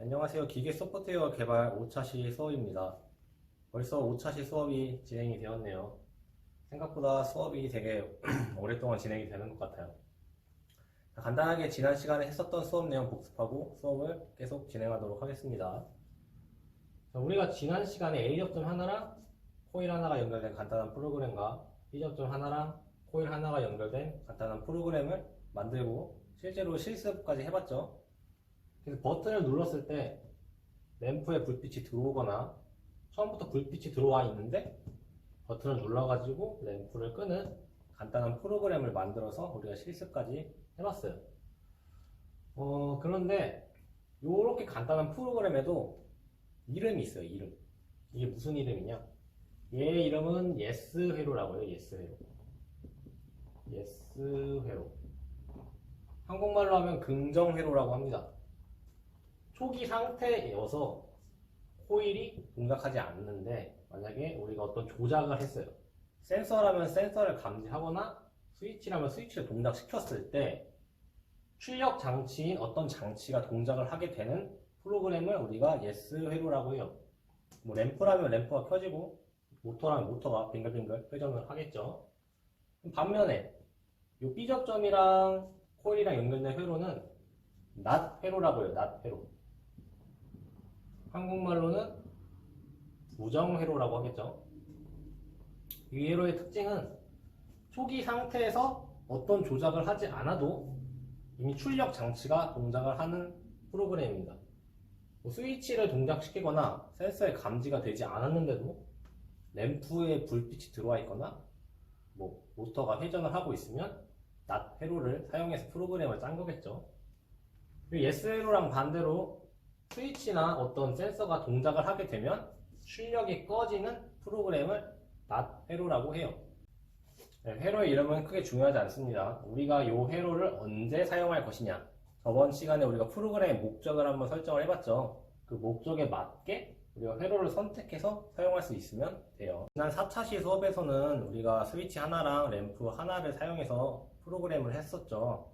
안녕하세요. 기계 소프트웨어 개발 5차시 수업입니다. 벌써 5차시 수업이 진행이 되었네요. 생각보다 수업이 되게 오랫동안 진행이 되는 것 같아요. 간단하게 지난 시간에 했었던 수업 내용 복습하고 수업을 계속 진행하도록 하겠습니다. 우리가 지난 시간에 A 접점 하나랑 코일 하나가 연결된 간단한 프로그램과 B 접점 하나랑 코일 하나가 연결된 간단한 프로그램을 만들고 실제로 실습까지 해봤죠. 그래서 버튼을 눌렀을 때 램프에 불빛이 들어오거나 처음부터 불빛이 들어와 있는데 버튼을 눌러가지고 램프를 끄는 간단한 프로그램을 만들어서 우리가 실습까지 해봤어요. 그런데 이렇게 간단한 프로그램에도 이름이 있어요. 이름. 이게 무슨 이름이냐? 얘 이름은 yes 회로라고 해요. yes 회로. yes 회로. 한국말로 하면 긍정 회로라고 합니다. 초기 상태여서 코일이 동작하지 않는데 만약에 우리가 어떤 조작을 했어요. 센서라면 센서를 감지하거나 스위치라면 스위치를 동작시켰을 때 출력 장치인 어떤 장치가 동작을 하게 되는 프로그램을 우리가 yes 회로라고 해요. 뭐 램프라면 램프가 켜지고 모터라면 모터가 빙글빙글 회전을 하겠죠. 반면에 이 B접점이랑 코일이랑 연결된 회로는 not 회로라고 해요. not 회로. 한국말로는 부정회로라고 하겠죠. 이 회로의 특징은 초기 상태에서 어떤 조작을 하지 않아도 이미 출력 장치가 동작을 하는 프로그램입니다. 스위치를 동작시키거나 센서에 감지가 되지 않았는데도 램프에 불빛이 들어와 있거나 모터가 회전을 하고 있으면 not 회로를 사용해서 프로그램을 짠 거겠죠. yes 회로랑 반대로 스위치나 어떤 센서가 동작을 하게 되면 출력이 꺼지는 프로그램을 not 회로라고 해요. 회로의 이름은 크게 중요하지 않습니다. 우리가 이 회로를 언제 사용할 것이냐. 저번 시간에 우리가 프로그램의 목적을 한번 설정을 해봤죠. 그 목적에 맞게 우리가 회로를 선택해서 사용할 수 있으면 돼요. 지난 4차시 수업에서는 우리가 스위치 하나랑 램프 하나를 사용해서 프로그램을 했었죠.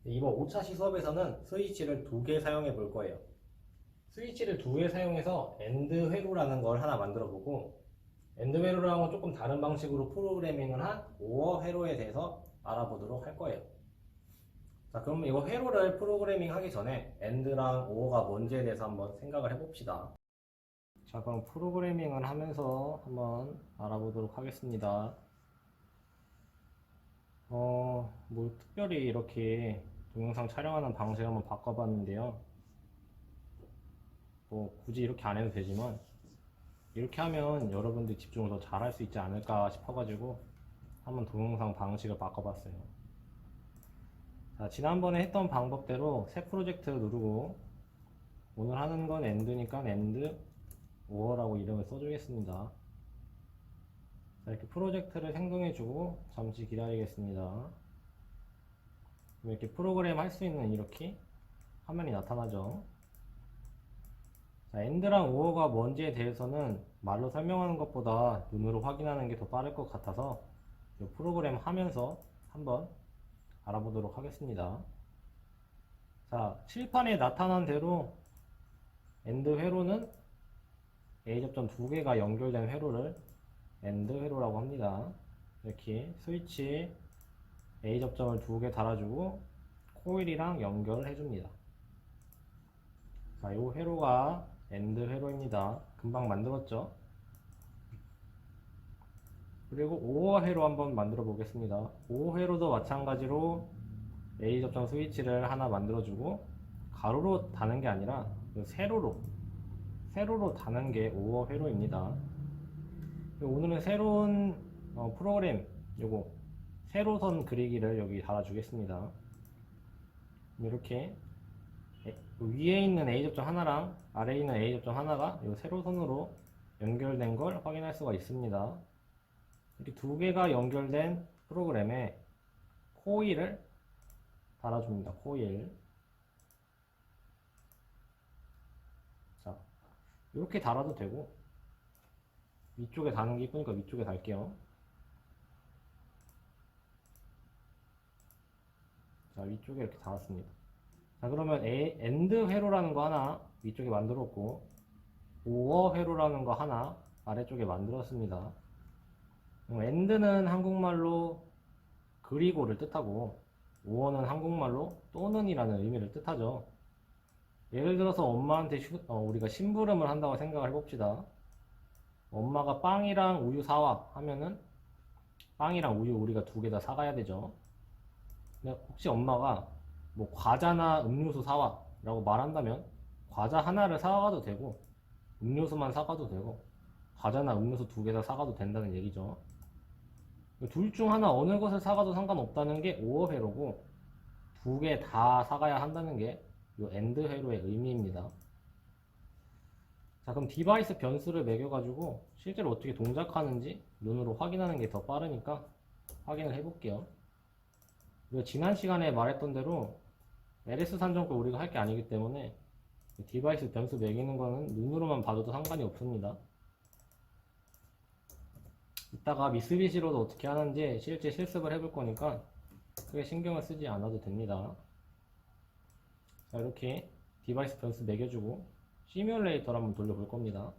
이번 5차시 수업에서는 스위치를 2개 사용해 볼 거예요. 스위치를 2개 사용해서 AND 회로라는 걸 하나 만들어 보고 AND 회로랑은 조금 다른 방식으로 프로그래밍을 한 OR 회로에 대해서 알아보도록 할 거예요. 자, 그럼 이거 회로를 프로그래밍 하기 전에 AND랑 OR가 뭔지에 대해서 한번 생각을 해봅시다. 자, 그럼 프로그래밍을 하면서 한번 알아보도록 하겠습니다. 특별히 이렇게 동영상 촬영하는 방식을 한번 바꿔봤는데요. 굳이 이렇게 안 해도 되지만 이렇게 하면 여러분들이 집중을 더 잘할 수 있지 않을까 싶어가지고 한번 동영상 방식을 바꿔봤어요. 자, 지난번에 했던 방법대로 새 프로젝트 누르고 오늘 하는 건 AND니까 AND OR라고 이름을 써주겠습니다. 자, 이렇게 프로젝트를 생성해주고 잠시 기다리겠습니다. 이렇게 프로그램 할 수 있는 이렇게 화면이 나타나죠. 자, AND랑 OR가 뭔지에 대해서는 말로 설명하는 것보다 눈으로 확인하는 게 더 빠를 것 같아서 이 프로그램 하면서 한번 알아보도록 하겠습니다. 자, 칠판에 나타난 대로 AND 회로는 A접점 2개가 연결된 회로를 AND 회로라고 합니다. 이렇게 스위치 A접점을 2개 달아주고 코일이랑 연결을 해줍니다. 자, 이 회로가 AND 회로입니다. 금방 만들었죠? 그리고 OR 회로 한번 만들어 보겠습니다. OR 회로도 마찬가지로 A접점 스위치를 하나 만들어주고 가로로 다는 게 아니라 세로로 다는 게 OR 회로입니다. 오늘은 새로운 프로그램 요거 세로선 그리기를 여기 달아주겠습니다. 이렇게 위에 있는 A접점 하나랑 아래에 있는 A접점 하나가 이 세로선으로 연결된 걸 확인할 수가 있습니다. 이렇게 2개가 연결된 프로그램에 코일을 달아줍니다. 코일. 자, 이렇게 달아도 되고 위쪽에 다는 게 이쁘니까 위쪽에 달게요. 자, 위쪽에 이렇게 달았습니다. 자, 그러면 AND 회로라는 거 하나 위쪽에 만들었고, OR 회로라는 거 하나 아래쪽에 만들었습니다. AND는 한국말로 그리고를 뜻하고, OR는 한국말로 또는 이라는 의미를 뜻하죠. 예를 들어서 엄마한테 우리가 심부름을 한다고 생각을 해봅시다. 엄마가 빵이랑 우유 사와 하면은 빵이랑 우유 우리가 두 개 다 사가야 되죠. 근데 혹시 엄마가 뭐 과자나 음료수 사와 라고 말한다면 과자 하나를 사가도 되고 음료수만 사가도 되고 과자나 음료수 두 개 다 사가도 된다는 얘기죠. 둘 중 하나 어느 것을 사가도 상관없다는 게 오어 회로고 두 개 다 사가야 한다는 게 이 AND 회로의 의미입니다. 자, 그럼 디바이스 변수를 매겨가지고 실제로 어떻게 동작하는지 눈으로 확인하는 게 더 빠르니까 확인을 해볼게요. 그리고 지난 시간에 말했던 대로 LS 산정도 우리가 할 게 아니기 때문에 디바이스 변수 매기는 거는 눈으로만 봐도 상관이 없습니다. 이따가 미쓰비시로도 어떻게 하는지 실제 실습을 해볼 거니까 크게 신경을 쓰지 않아도 됩니다. 자, 이렇게 디바이스 변수 매겨주고 시뮬레이터를 한번 돌려볼 겁니다.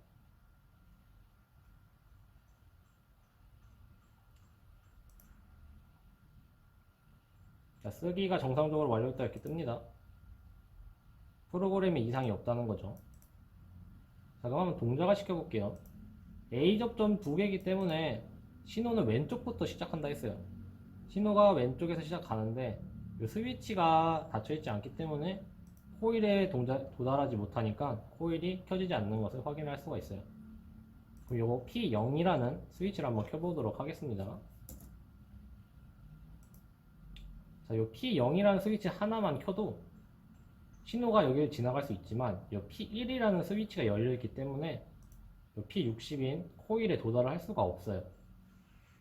자, 쓰기가 정상적으로 완료됐다 이렇게 뜹니다. 프로그램에 이상이 없다는 거죠. 자, 그럼 한번 동작을 시켜볼게요. A 접점 두 개이기 때문에 신호는 왼쪽부터 시작한다 했어요. 신호가 왼쪽에서 시작하는데 이 스위치가 닫혀있지 않기 때문에 코일에 도달하지 못하니까 코일이 켜지지 않는 것을 확인할 수가 있어요. 그럼 요거 P0이라는 스위치를 한번 켜보도록 하겠습니다. 자, 요 P0이라는 스위치 하나만 켜도 신호가 여기를 지나갈 수 있지만 요 P1이라는 스위치가 열려있기 때문에 요 P60인 코일에 도달을 할 수가 없어요.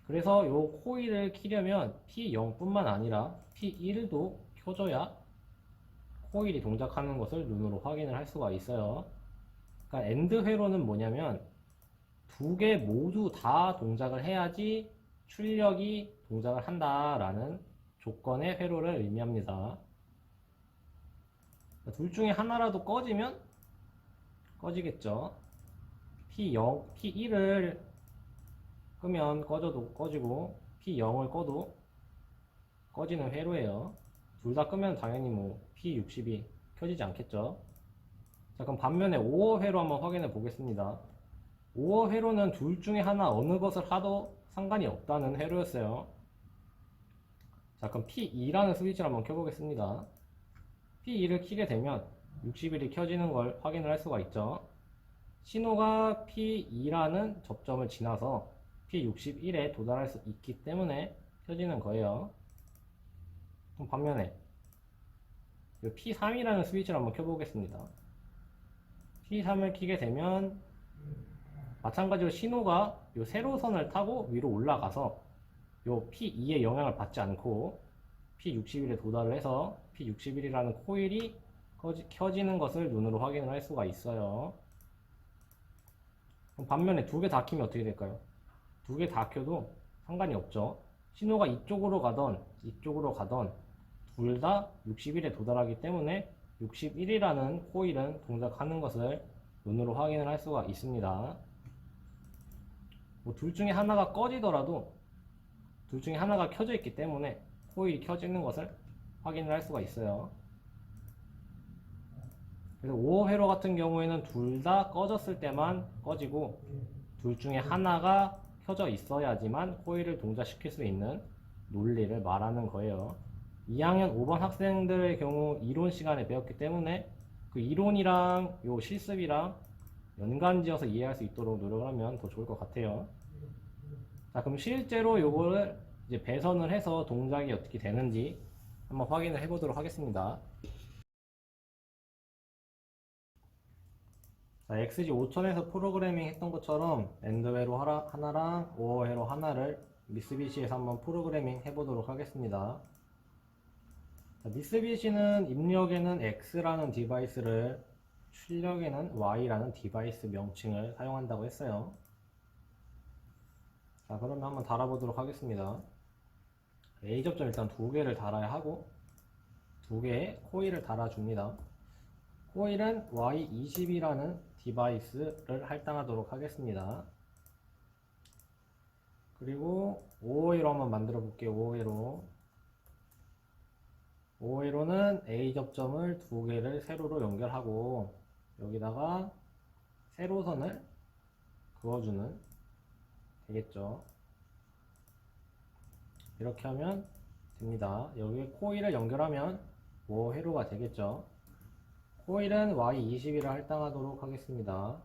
그래서 요 코일을 키려면 P0 뿐만 아니라 P1도 켜줘야 코일이 동작하는 것을 눈으로 확인을 할 수가 있어요. 그러니까 AND 회로는 뭐냐면 두 개 모두 다 동작을 해야지 출력이 동작을 한다라는 조건의 회로를 의미합니다. 둘 중에 하나라도 꺼지면 꺼지겠죠. P0, P1을 끄면 꺼지고 P0을 꺼도 꺼지는 회로예요. 둘 다 끄면 당연히 뭐 P60이 켜지지 않겠죠. 자, 그럼 반면에 5어 회로 한번 확인해 보겠습니다. 5어 회로는 둘 중에 하나 어느 것을 하도 상관이 없다는 회로였어요. 자, 그럼 P2라는 스위치를 한번 켜보겠습니다. P2를 켜게 되면 60일이 켜지는 걸 확인을 할 수가 있죠. 신호가 P2라는 접점을 지나서 P61에 도달할 수 있기 때문에 켜지는 거예요. 그럼 반면에 P3이라는 스위치를 한번 켜보겠습니다. P3을 켜게 되면 마찬가지로 신호가 요 세로선을 타고 위로 올라가서 요 P2의 영향을 받지 않고 P61에 도달을 해서 P61이라는 코일이 켜지는 것을 눈으로 확인을 할 수가 있어요. 그럼 반면에 두 개 다 켜면 어떻게 될까요? 두 개 다 켜도 상관이 없죠. 신호가 이쪽으로 가던 이쪽으로 가던 둘 다 60일에 도달하기 때문에 61이라는 코일은 동작하는 것을 눈으로 확인을 할 수가 있습니다. 뭐 둘 중에 하나가 꺼지더라도 둘 중에 하나가 켜져 있기 때문에 코일이 켜지는 것을 확인을 할 수가 있어요. 그래서 5호 회로 같은 경우에는 둘 다 꺼졌을 때만 꺼지고 둘 중에 하나가 켜져 있어야지만 코일을 동작시킬 수 있는 논리를 말하는 거예요. 2학년 5반 학생들의 경우 이론 시간에 배웠기 때문에 그 이론이랑 요 실습이랑 연관지어서 이해할 수 있도록 노력을 하면 더 좋을 것 같아요. 자, 그럼 실제로 요거를 이제 배선을 해서 동작이 어떻게 되는지 한번 확인을 해보도록 하겠습니다. 자, XG5000에서 프로그래밍 했던 것처럼 AND 회로 하나랑 OR 회로 하나를 미쓰비시에서 한번 프로그래밍 해보도록 하겠습니다. 자, 미쓰비시는 입력에는 X라는 디바이스를 출력에는 Y라는 디바이스 명칭을 사용한다고 했어요. 자, 그러면 한번 달아보도록 하겠습니다. A 접점 일단 두 개를 달아야 하고 두 개의 코일을 달아줍니다. 코일은 Y20이라는 디바이스를 할당하도록 하겠습니다. 그리고 551로 한번 만들어 볼게요. 551로. 551로는 A 접점을 두 개를 세로로 연결하고 여기다가 세로선을 그어주는 되겠죠. 이렇게 하면 됩니다. 여기에 코일을 연결하면 5회로가 되겠죠. 코일은 Y20이라 할당하도록 하겠습니다.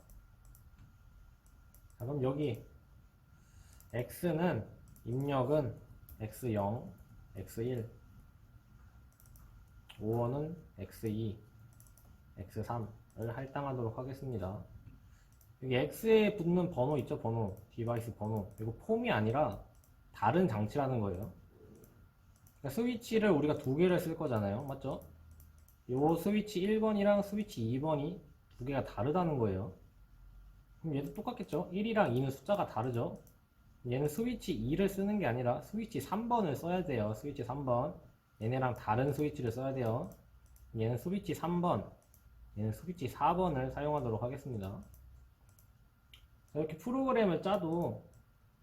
자, 그럼 여기 X는 입력은 X0, X1, 5원은 X2, X3을 할당하도록 하겠습니다. 여기 X에 붙는 번호 있죠? 번호, 디바이스 번호. 이거 폼이 아니라 다른 장치라는 거예요. 그러니까 스위치를 우리가 두 개를 쓸 거잖아요. 맞죠? 요 스위치 1번이랑 스위치 2번이 두 개가 다르다는 거예요. 그럼 얘도 똑같겠죠? 1이랑 2는 숫자가 다르죠? 얘는 스위치 2를 쓰는 게 아니라 스위치 3번을 써야 돼요. 스위치 3번. 얘네랑 다른 스위치를 써야 돼요. 얘는 스위치 3번, 얘는 스위치 4번을 사용하도록 하겠습니다. 이렇게 프로그램을 짜도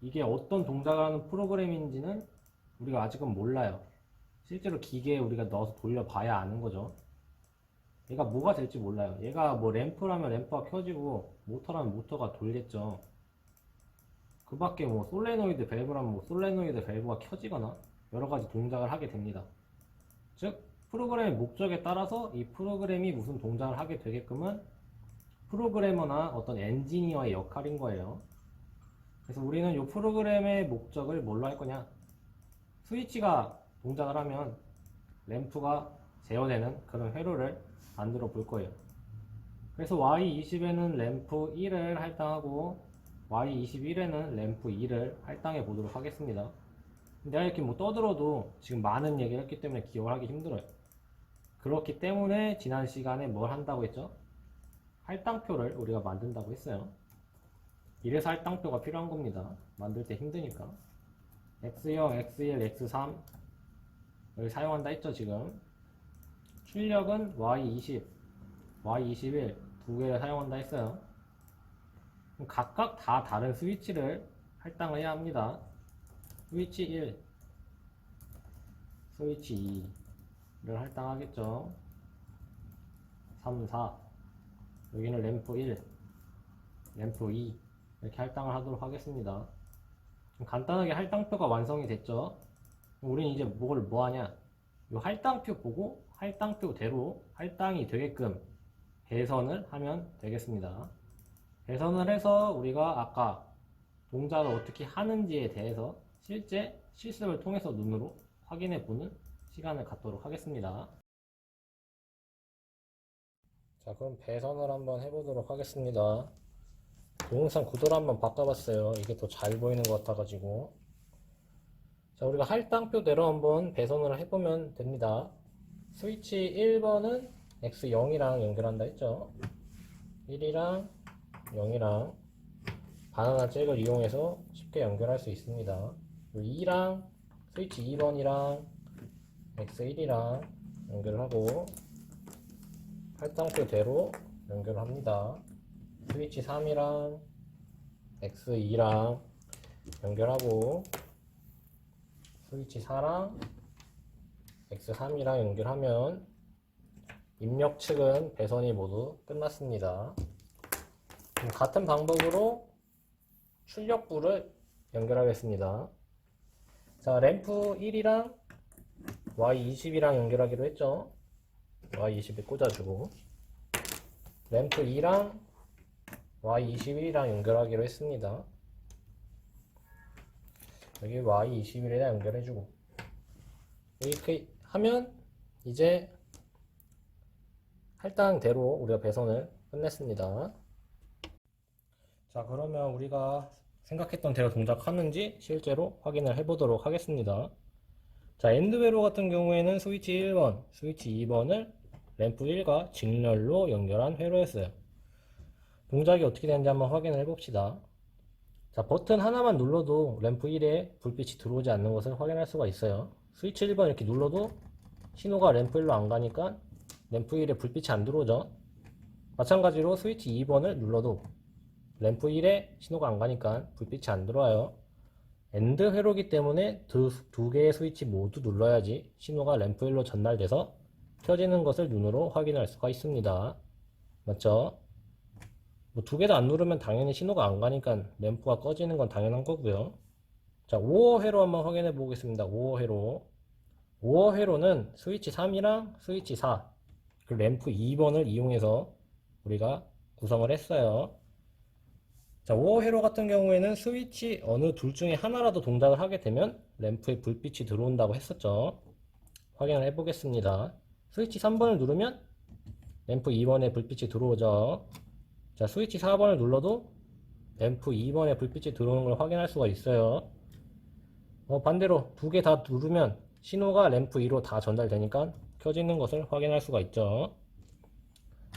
이게 어떤 동작을 하는 프로그램인지는 우리가 아직은 몰라요. 실제로 기계에 우리가 넣어서 돌려봐야 아는 거죠. 얘가 뭐가 될지 몰라요. 얘가 뭐 램프라면 램프가 켜지고 모터라면 모터가 돌겠죠. 그 밖에 뭐 솔레노이드 밸브라면 뭐 솔레노이드 밸브가 켜지거나 여러가지 동작을 하게 됩니다. 즉 프로그램의 목적에 따라서 이 프로그램이 무슨 동작을 하게 되게끔은 프로그래머나 어떤 엔지니어의 역할인 거예요. 그래서 우리는 이 프로그램의 목적을 뭘로 할 거냐? 스위치가 동작을 하면 램프가 제어되는 그런 회로를 만들어 볼 거예요. 그래서 Y20에는 램프 1을 할당하고 Y21에는 램프 2를 할당해 보도록 하겠습니다. 내가 이렇게 뭐 떠들어도 지금 많은 얘기를 했기 때문에 기억을 하기 힘들어요. 그렇기 때문에 지난 시간에 뭘 한다고 했죠? 할당표를 우리가 만든다고 했어요. 이래서 할당표가 필요한 겁니다. 만들 때 힘드니까. X0, X1, X3을 사용한다 했죠, 지금. 출력은 Y20, Y21 두 개를 사용한다 했어요. 각각 다 다른 스위치를 할당을 해야 합니다. 스위치 1, 스위치 2를 할당하겠죠. 3, 4 여기는 램프 1, 램프 2 이렇게 할당을 하도록 하겠습니다. 간단하게 할당표가 완성이 됐죠. 우리는 이제 뭐 하냐, 이 할당표 보고 할당표대로 할당이 되게끔 배선을 하면 되겠습니다. 배선을 해서 우리가 아까 동작을 어떻게 하는지에 대해서 실제 실습을 통해서 눈으로 확인해 보는 시간을 갖도록 하겠습니다. 자, 그럼 배선을 한번 해보도록 하겠습니다. 동영상 구도를 한번 바꿔봤어요. 이게 더 잘 보이는 것 같아가지고. 자, 우리가 할당표대로 한번 배선을 해보면 됩니다. 스위치 1번은 X0이랑 연결한다 했죠. 1이랑 0이랑 바나나 잭을 이용해서 쉽게 연결할 수 있습니다. 2랑 스위치 2번이랑 X1이랑 연결을 하고 할당표대로 연결을 합니다. 스위치 3이랑 X2랑 연결하고 스위치 4랑 X3이랑 연결하면 입력 측은 배선이 모두 끝났습니다. 같은 방법으로 출력부를 연결하겠습니다. 자, 램프 1이랑 Y20이랑 연결하기로 했죠. Y20에 꽂아주고 램프 2랑 Y21이랑 연결하기로 했습니다. 여기 Y21에다 연결해주고 이렇게 하면 이제 할당대로 우리가 배선을 끝냈습니다. 자, 그러면 우리가 생각했던 대로 동작하는지 실제로 확인을 해보도록 하겠습니다. 자, 엔드회로 같은 경우에는 스위치 1번, 스위치 2번을 램프 1과 직렬로 연결한 회로였어요. 동작이 어떻게 되는지 한번 확인을 해봅시다. 자, 버튼 하나만 눌러도 램프 1에 불빛이 들어오지 않는 것을 확인할 수가 있어요. 스위치 1번 이렇게 눌러도 신호가 램프 1로 안 가니까 램프 1에 불빛이 안 들어오죠. 마찬가지로 스위치 2번을 눌러도 램프 1에 신호가 안 가니까 불빛이 안 들어와요. 엔드 회로기 때문에 두 개의 스위치 모두 눌러야지 신호가 램프 1로 전달돼서 켜지는 것을 눈으로 확인할 수가 있습니다. 맞죠? 뭐 두 개 다 안 누르면 당연히 신호가 안 가니까 램프가 꺼지는 건 당연한 거고요. 자, 5호 회로 한번 확인해 보겠습니다. 5호 회로. 5호 회로는 스위치 3이랑 스위치 4, 그 램프 2번을 이용해서 우리가 구성을 했어요. 자, 5호 회로 같은 경우에는 스위치 어느 둘 중에 하나라도 동작을 하게 되면 램프에 불빛이 들어온다고 했었죠. 확인을 해 보겠습니다. 스위치 3번을 누르면 램프 2번에 불빛이 들어오죠. 자, 스위치 4번을 눌러도 램프 2번에 불빛이 들어오는 걸 확인할 수가 있어요. 반대로 두 개 다 누르면 신호가 램프 2로 다 전달되니까 켜지는 것을 확인할 수가 있죠.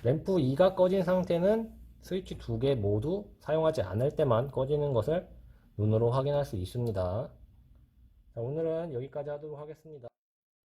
램프 2가 꺼진 상태는 스위치 두 개 모두 사용하지 않을 때만 꺼지는 것을 눈으로 확인할 수 있습니다. 자, 오늘은 여기까지 하도록 하겠습니다.